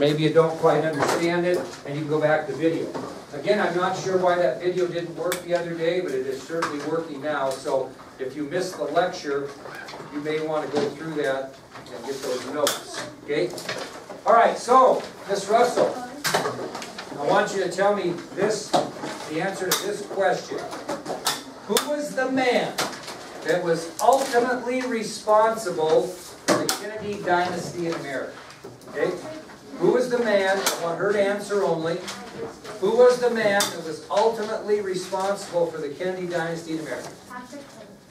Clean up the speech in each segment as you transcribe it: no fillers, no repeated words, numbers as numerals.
maybe you don't quite understand it, and you can go back to video. Again, I'm not sure why that video didn't work the other day, but it is certainly working now. So if you missed the lecture, you may want to go through that and get those notes. Okay? All right, so, Miss Russell, I want you to tell me this, the answer to this question. Who was the man that was ultimately responsible for the Kennedy dynasty in America? Okay? Who was the man, I want her to answer only, who was the man that was ultimately responsible for the Kennedy dynasty in America?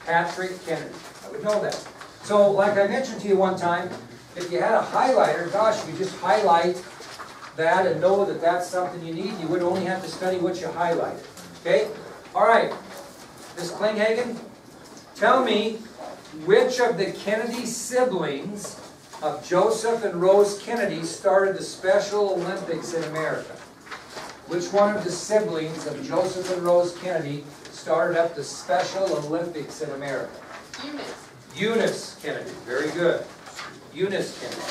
Patrick Kennedy. I would know that. So, like I mentioned to you one time, if you had a highlighter, gosh, you just highlight that and know that that's something you need. You would only have to study what you highlighted. Okay? All right. Ms. Klinghagen, tell me which of the Kennedy siblings of Joseph and Rose Kennedy started the Special Olympics in America? Which one of the siblings of Joseph and Rose Kennedy started up the Special Olympics in America? Eunice. Eunice Kennedy. Very good. Eunice Kennedy.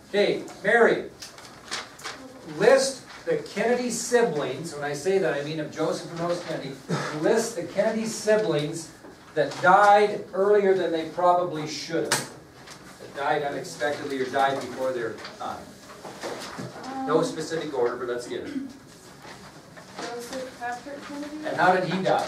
Okay, Mary. List the Kennedy siblings, when I say that I mean of Joseph and Rose Kennedy, list the Kennedy siblings that died earlier than they probably should have. That died unexpectedly or died before their time. No specific order, but let's get it. Joseph Patrick Kennedy. And how did he die?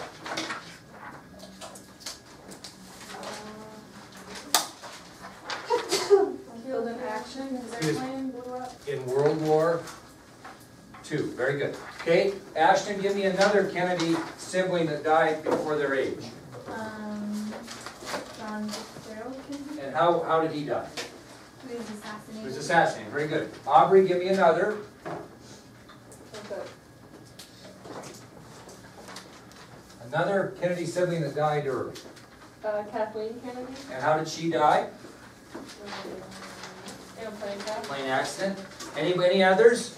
Killed in action. His airplane blew up. In World War II. Very good. Okay, Ashton, give me another Kennedy sibling that died before their age. John Fitzgerald Kennedy. And how did he die? He was assassinated. He was assassinated. Very good. Aubrey, give me another. Okay. Another Kennedy sibling that died early. Kathleen Kennedy. And how did she die? Airplane crash. Plane accident. Any others?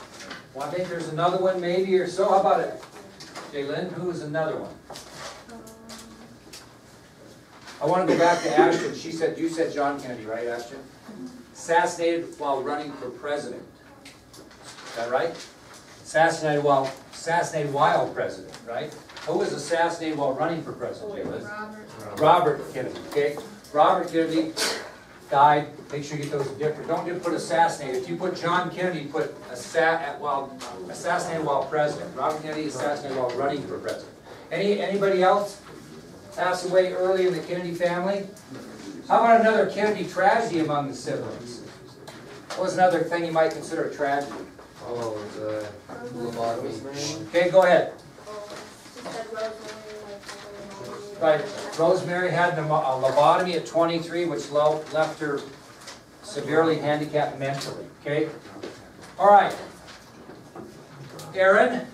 Well, I think there's another one maybe or so. How about it? Jaylyn, who is another one? I want to go back to Ashton. You said John Kennedy, right, Ashton? Assassinated while running for president. Is that right? Assassinated while president, right? Who was assassinated while running for president, Jaylyn? Robert Kennedy, okay? Robert Kennedy died. Make sure you get those different. Don't just put assassinated. If you put John Kennedy, put assassinated while president. Robert Kennedy assassinated while running for president. Anybody else pass away early in the Kennedy family? How about another Kennedy tragedy among the siblings? What was another thing you might consider a tragedy? Oh, the lobotomy. Okay, go ahead. Right. Rosemary had a lobotomy at 23, which left her severely handicapped mentally. Okay? All right. Aaron,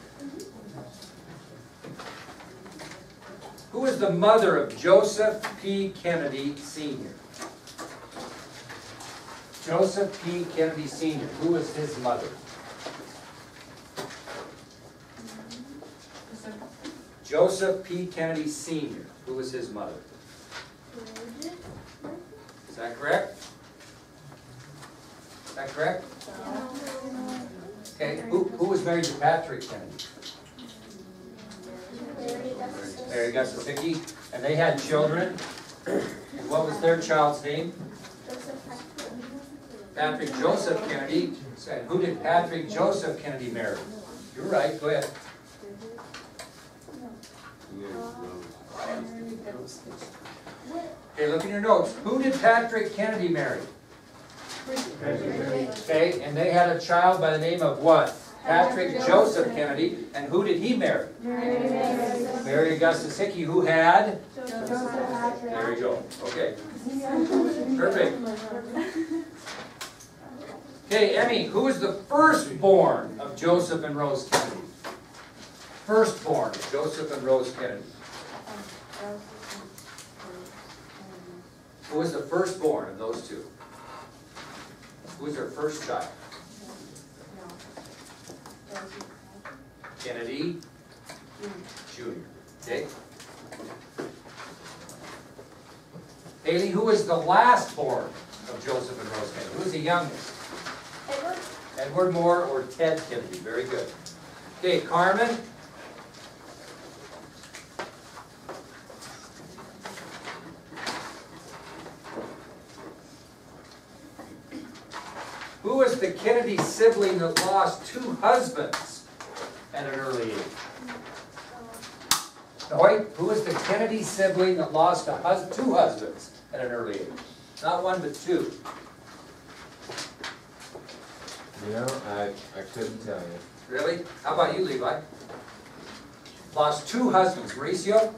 who is the mother of Joseph P. Kennedy Sr.? Joseph P. Kennedy Sr. Who was his mother? Joseph P. Kennedy Sr. Who was his mother? Is that correct? Is that correct? Okay, who was married to Patrick Kennedy? Mary Augustus Hickey. And they had children. And what was their child's name? Patrick Joseph Kennedy. And who did Patrick Joseph Kennedy marry? You're right, go ahead. Okay, look in your notes. Who did Patrick Kennedy marry? Okay, and they had a child by the name of what? Patrick Joseph Kennedy. And who did he marry? Mary Augustus Hickey, who had? There you go. Okay. Perfect. Okay, Emmy, who is the firstborn of Joseph and Rose Kennedy? Firstborn of Joseph and Rose Kennedy. Who was the firstborn of those two? Who was their first child? Kennedy Jr. Okay? Haley, who was the last born of Joseph and Rose Kennedy? Who was the youngest? Edward? Edward Moore or Ted Kennedy? Very good. Okay, Carmen. Who was the Kennedy sibling that lost 2 husbands at an early age? No, wait, who was the Kennedy sibling that lost 2 husbands at an early age? Not 1, but 2. You know, I couldn't tell you. Really? How about you, Levi? Lost 2 husbands. Mauricio?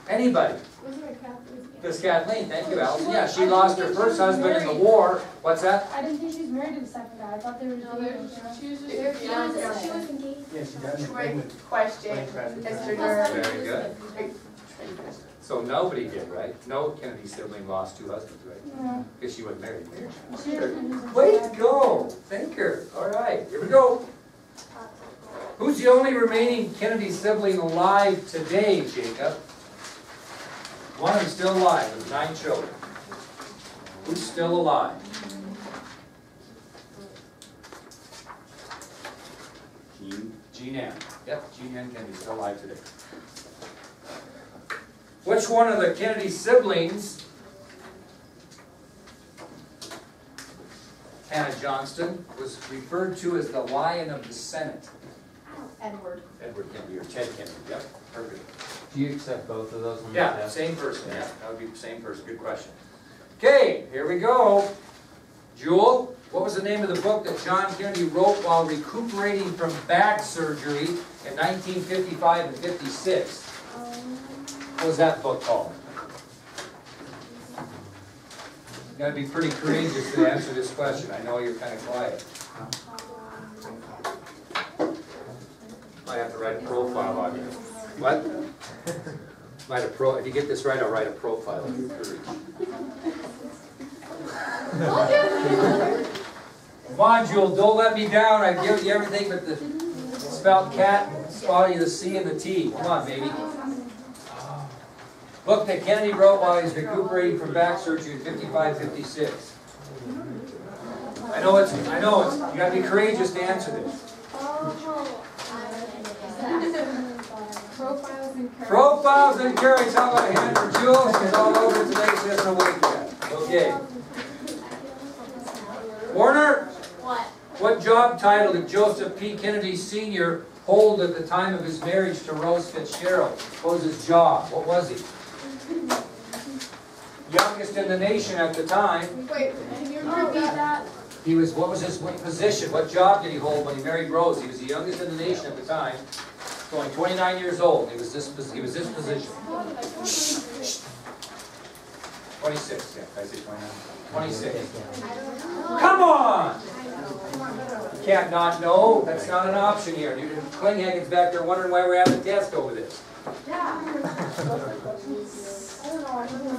Anybody? Wasn't it Kathleen? Because Kathleen, thank you, Allison. Yeah, she lost her first husband in the war. What's that? I didn't think she was married to the second guy. I thought they were just dating. She was just She was engaged. Yeah, she got Quick question, Mr. Durham. Very good. So nobody did, right? No Kennedy sibling lost 2 husbands, right? No. Because she wasn't married. She didn't. Way to go! Thinker. All right, here we go. Who's the only remaining Kennedy sibling alive today, Jacob? One of them's still alive with 9 children. Who's still alive? Jean Ann. Yep, Jean Ann Kennedy's still alive today. Which one of the Kennedy siblings, Hannah Johnston, was referred to as the Lion of the Senate? Edward. Edward Kennedy or Ted Kennedy. Yep, perfect. Do you accept both of those on the Yeah, test? same person, yeah, that would be the same person, good question. Okay, here we go. Jewel, what was the name of the book that John Kennedy wrote while recuperating from back surgery in 1955 and 56? What was that book called? You gotta be pretty courageous to answer this question. I know you're kind of quiet. Might have to write a profile on you. What? If you get this right, I'll write a profile of your courage. Come on, Jewel, don't let me down. I've given you everything but the spelled cat, spelling you the C and the T. Come on, baby. Book that Kennedy wrote while he was recuperating from back surgery in 55, 56. I know it's, you gotta be courageous to answer this. Profiles and characters. How about a hand for Jewel? She's all over today. She hasn't awake yet. Okay. Warner? What? What job title did Joseph P. Kennedy Sr. hold at the time of his marriage to Rose Fitzgerald? What was his job? What was he? Youngest in the nation at the time. Wait, can you repeat that? He was, what was his position? What job did he hold when he married Rose? He was the youngest in the nation at the time. Only 29 years old. He was this position. 26, yeah. Did I say 29? 26. Come on! You can't not know. That's not an option here. Klinghagen's back there wondering why we're having a test over this.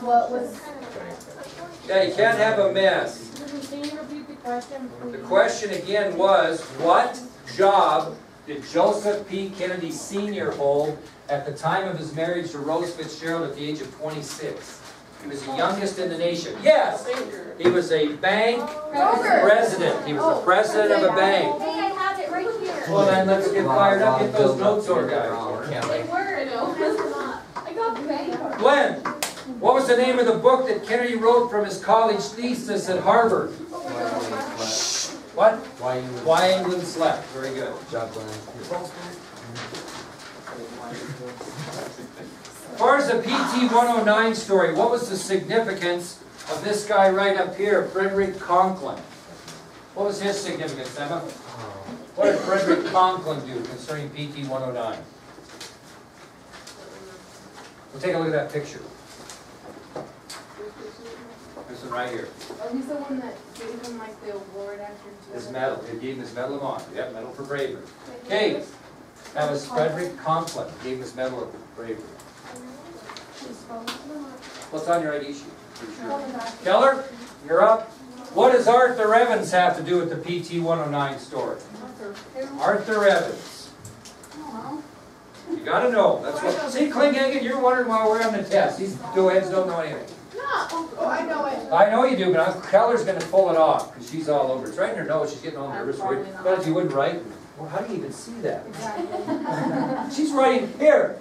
What was? Yeah, you can't have a mess. Can you repeat the question, please? The question again was, what job did Joseph P. Kennedy Sr. hold at the time of his marriage to Rose Fitzgerald at the age of 26? He was the youngest in the nation. Yes! He was a bank president. He was the president of a bank. Hey, I have it right here. Well then, let's get fired up. Get those notes organized. They were, no, it's not. I got the bank. Glenn, what was the name of the book that Kennedy wrote from his college thesis at Harvard? What? Why England Slept. Very good. Job Glenn. As far as the PT 109 story, what was the significance of this guy right up here, Frederick Conklin? What was his significance, Emma? What did Frederick Conklin do concerning PT 109? We'll take a look at that picture. This one right here. Oh, he's the one that gave him like the award after. His medal. They gave him his Medal of Honor. Yep, Medal for Bravery. Okay, that was Frederick Conklin. Gave him his Medal of Bravery. What's on your ID sheet? Keller, you're up. What does Arthur Evans have to do with the PT 109 story? Arthur Evans. You gotta know. That's what. See, Klinghagen, you're wondering why we're having a test. These heads don't know anything. No, oh, I know it. I know you do, but Uncle Keller's gonna pull it off because she's all over. It's right in her nose. She's getting all nervous. But if you wouldn't write, well, how do you even see that? She's writing here.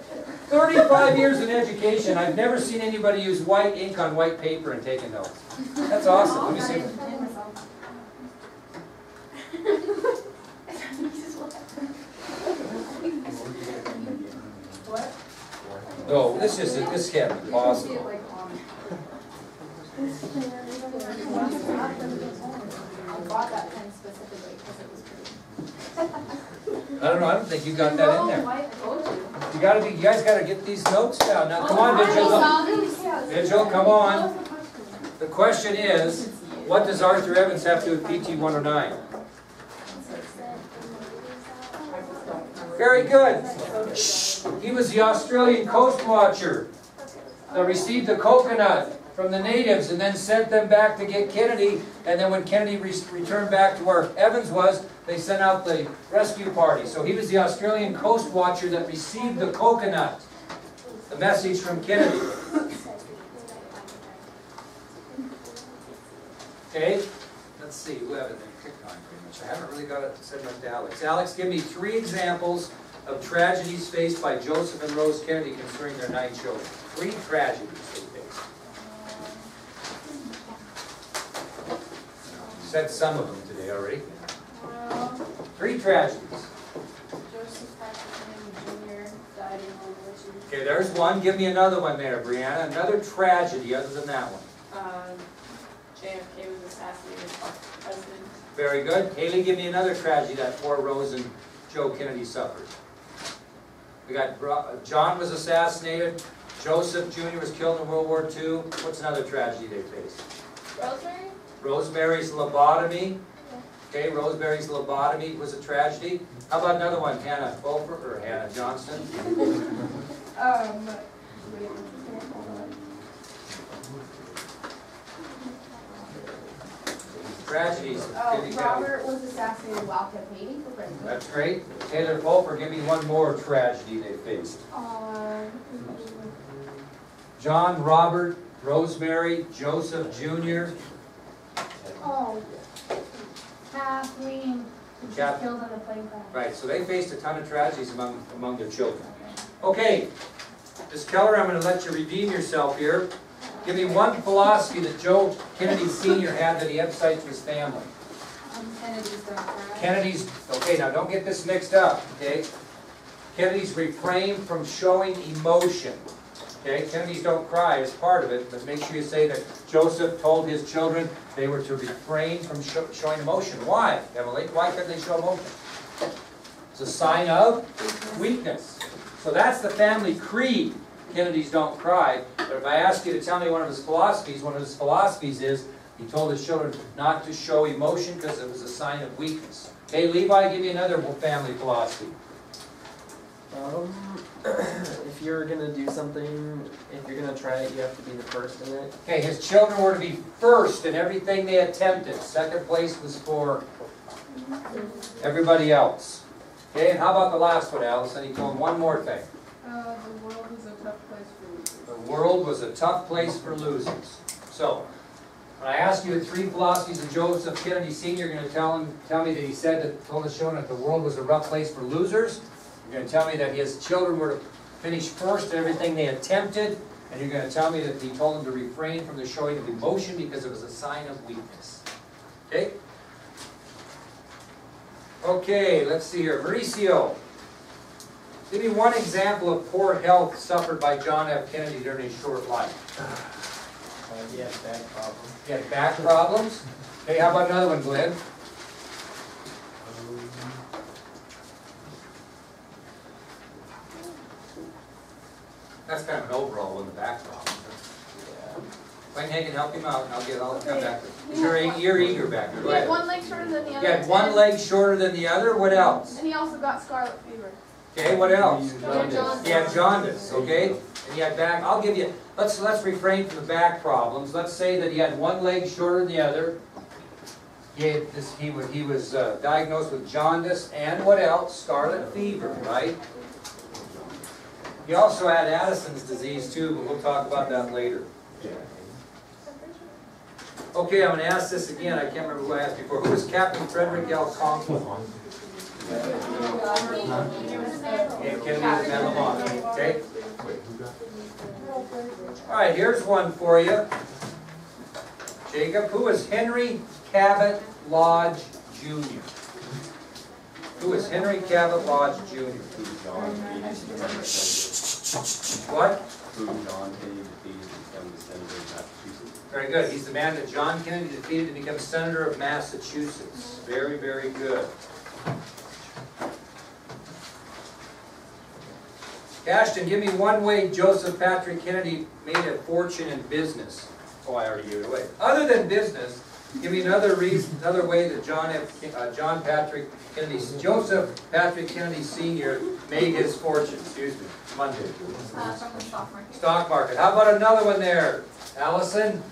35 years in education. I've never seen anybody use white ink on white paper and taking notes. That's awesome. Let me see. What? No, this can't be possible. I bought that pen specifically because it was pretty. I don't know. I don't think you got that in there. I told you. You guys gotta get these notes down. Now, come on, Vigil. Vigil, come on. The question is, what does Arthur Evans have to do with PT 109? Very good. Shh. He was the Australian coast watcher that received the coconut from the natives and then sent them back to get Kennedy. And then when Kennedy returned back to where Evans was, they sent out the rescue party. So he was the Australian coast watcher that received the coconut, the message from Kennedy. Okay, let's see, who haven't been picked on pretty much. I haven't really got it said much to Alex. Alex, give me 3 examples of tragedies faced by Joseph and Rose Kennedy concerning their 9 children. 3 tragedies they faced. You said some of them today already. 3 tragedies. Joseph Kennedy Jr. died in World War II. Okay, there's one. Give me another one there, Brianna. Another tragedy other than that one. JFK was assassinated by the president. Very good. Haley, give me another tragedy that poor Rose and Joe Kennedy suffered. We got John was assassinated. Joseph Jr. was killed in World War II. What's another tragedy they faced? Rosemary? Rosemary's lobotomy. Okay, Rosemary's lobotomy was a tragedy. How about another one? Hannah Beaufort or Hannah Johnston? Tragedies. Robert was assassinated while campaigning for president. That's great. Taylor Fulfer, give me one more tragedy they faced. John, Robert, Rosemary, Joseph Jr. Oh, Kathleen, who was killed on the plane crash. Right, so they faced a ton of tragedies among their children. Okay, Ms. Keller, I'm going to let you redeem yourself here. Give me one philosophy that Joe Kennedy Sr. had that he emphasized to his family. Kennedy's don't cry. Kennedy's, okay, now don't get this mixed up, okay? Kennedy's refrain from showing emotion. Okay, Kennedy's don't cry is part of it, but make sure you say that Joseph told his children they were to refrain from showing emotion. Why, Emily? Why couldn't they show emotion? It's a sign of weakness. So that's the family creed. Kennedy's don't cry. But if I ask you to tell me one of his philosophies is he told his children not to show emotion because it was a sign of weakness. Okay, Levi, give me another family philosophy. If you're gonna do something, if you're gonna try it, you have to be the first in it. Okay, his children were to be first in everything they attempted. Second place was for everybody else. Okay, and how about the last one, Allison? He told one more thing. The world was a tough place for losers. The world was a tough place for losers. So, when I ask you the 3 philosophies of Joseph Kennedy Sr., you're going to tell me that he told his children that the world was a rough place for losers. You're going to tell me that his children were to finish first in everything they attempted. And you're going to tell me that he told them to refrain from the showing of emotion because it was a sign of weakness. Okay? Okay, let's see here. Mauricio, give me one example of poor health suffered by John F. Kennedy during his short life. He had back problems. He had back problems? Okay, how about another one, Glenn? That's kind of an overall one, the back problem. Wayne Hagen, help him out, and I'll come back to it. You're eager back there. Go He had ahead. one leg shorter than the other. You had one leg shorter than the other. What else? And he also got scarlet fever. Okay, what else? Jaundice. He had jaundice, okay? And he had back, I'll give you, let's refrain from the back problems. Let's say that he had one leg shorter than the other. He was diagnosed with jaundice and what else? Scarlet fever, right? He also had Addison's disease too, but we'll talk about that later. Okay, I'm going to ask this again. I can't remember who I asked before. Who was Captain Frederick L. Conklin? And Kennedy was Van Lamont. Okay? All right, here's one for you. Jacob, who was Henry Cabot Lodge Jr.? Who is Henry Cabot Lodge Jr.? What? Who John Kennedy defeated to become the senator of Massachusetts. Very good. He's the man that John Kennedy defeated to become senator of Massachusetts. Very, very good. Ashton, give me one way Joseph Patrick Kennedy made a fortune in business. Oh, I already gave it away. Other than business, give me another reason, another way that Joseph Patrick Kennedy Sr. made his fortune. Excuse me. Monday. From the stock market. Stock market. How about another one there, Allison?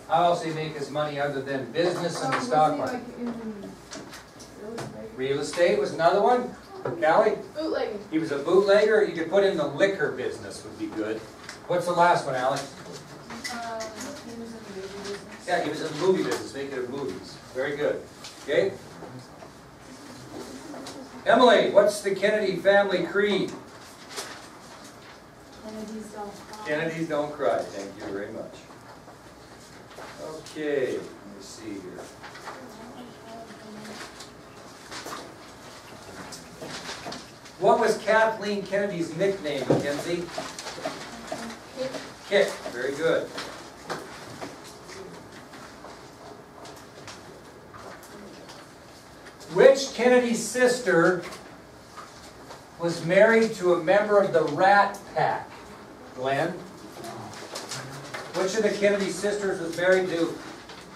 How else did he make his money other than business and the stock market? Real estate was another one. Callie? Bootlegging. He was a bootlegger. You could put in the liquor business would be good. What's the last one, Alex? He was in the movie business. Yeah, he was in the movie business, making of movies. Very good. Okay? Emily, what's the Kennedy family creed? Kennedy's don't cry. Kennedys don't cry. Thank you very much. Okay, let me see here. What was Kathleen Kennedy's nickname, Mackenzie? Kit. Very good. Which Kennedy sister was married to a member of the Rat Pack? Glenn? Which of the Kennedy sisters was married to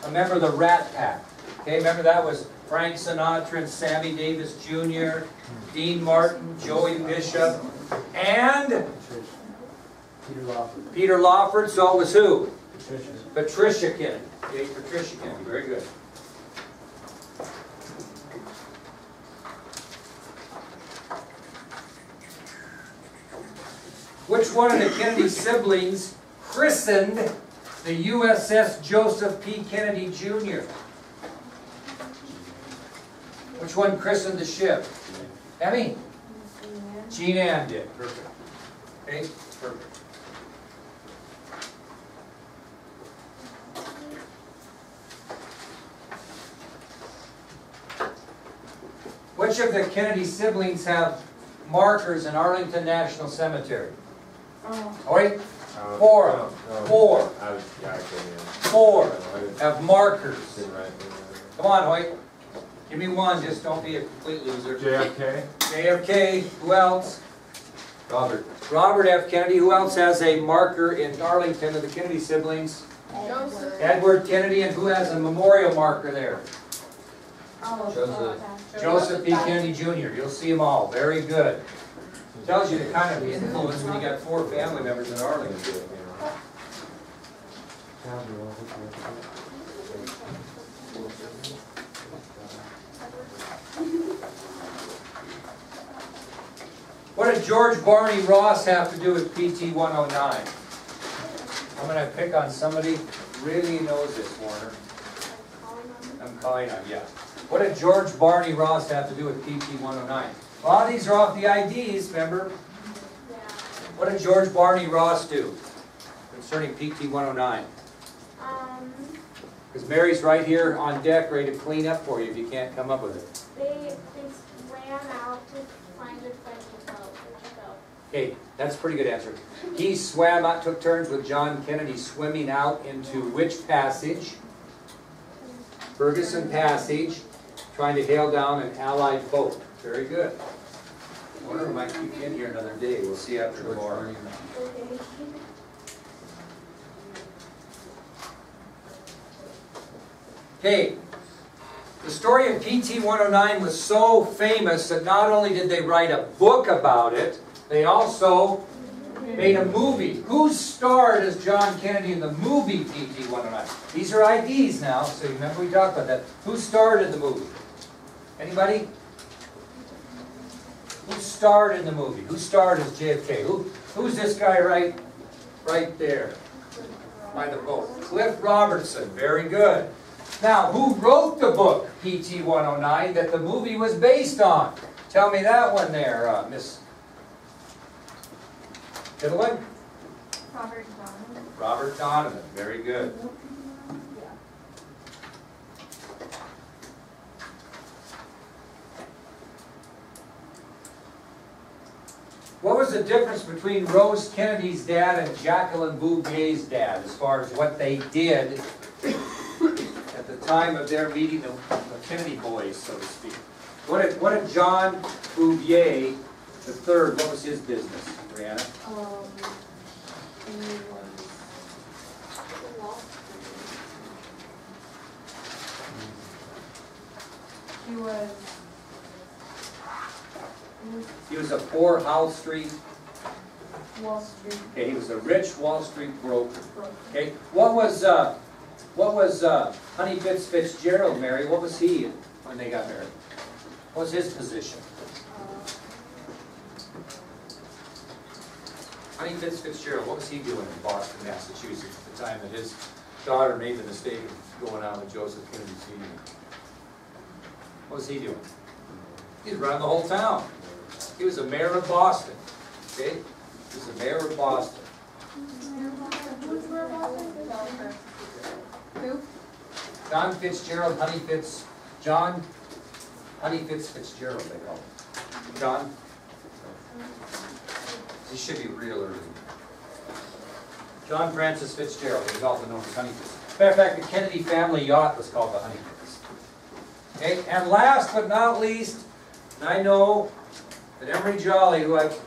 a member of the Rat Pack? Okay, remember that was Frank Sinatra and Sammy Davis Jr., Dean Martin, Joey Bishop, and Peter Lawford. So it was who? Patricia Kennedy. Okay, Patricia Kennedy. Very good. Which one of the Kennedy siblings christened the USS Joseph P. Kennedy Jr.? Which one christened the ship? Emmy? Jean Ann did. Perfect. Okay, perfect. Which of the Kennedy siblings have markers in Arlington National Cemetery? Wait, four. Four. Four have markers. Come on, Hoyt. Give me one, just don't be a complete loser. JFK. JFK, who else? Robert. Robert F. Kennedy. Who else has a marker in Arlington of the Kennedy siblings? Joseph. Edward Kennedy, and who has a memorial marker there? Joseph. Joseph P. Kennedy Jr. You'll see them all. Very good. Tells you the kind of influence when you got four family members in Arlington. What did George Barney Ross have to do with PT 109? I'm going to pick on somebody who really knows this, Warner. I'm calling on, yeah. What did George Barney Ross have to do with PT 109? A lot of these are off the IDs, remember? What did George Barney Ross do concerning PT 109? Because Mary's right here on deck ready to clean up for you if you can't come up with it. They swam out to find a friendly boat. Okay, that's a pretty good answer. He swam out, took turns with John Kennedy swimming out into which passage? Ferguson Passage, trying to hail down an Allied boat. Very good. I wonder if I might keep you in here another day. We'll see after tomorrow. Okay, the story of PT 109 was so famous that not only did they write a book about it, they also made a movie. Who starred as John Kennedy in the movie PT 109? These are IDs now, so you remember we talked about that. Who starred in the movie? Anybody? Who starred in the movie? Who starred as JFK? Who's this guy right there by the boat? Cliff Robertson. Very good. Now, who wrote the book PT 109 that the movie was based on? Tell me that one there, Miss Fiddlin. Robert Donovan. Robert Donovan. Very good. What was the difference between Rose Kennedy's dad and Jacqueline Bouvier's dad as far as what they did at the time of their meeting the Kennedy boys, so to speak? What did John Bouvier III, what was his business, Brianna? He was a poor Wall Street. Okay, he was a rich Wall Street broker. Okay, what was Honey Fitzgerald, Mary? What was he when they got married? What was his position? Honey Fitzgerald, what was he doing in Boston, Massachusetts at the time that his daughter made the mistake of going out with Joseph Kennedy Sr.? What was he doing? He was running the whole town. He was the mayor of Boston. Okay? He was the mayor of Boston. Who? John Fitzgerald, John Honey Fitzgerald, they call him. John? He should be realer than John Francis Fitzgerald. He was also known as Honey Fitz. Matter of fact, the Kennedy family yacht was called the Honey Fitz. Okay, and last but not least, I know that Emery Jolly, who I've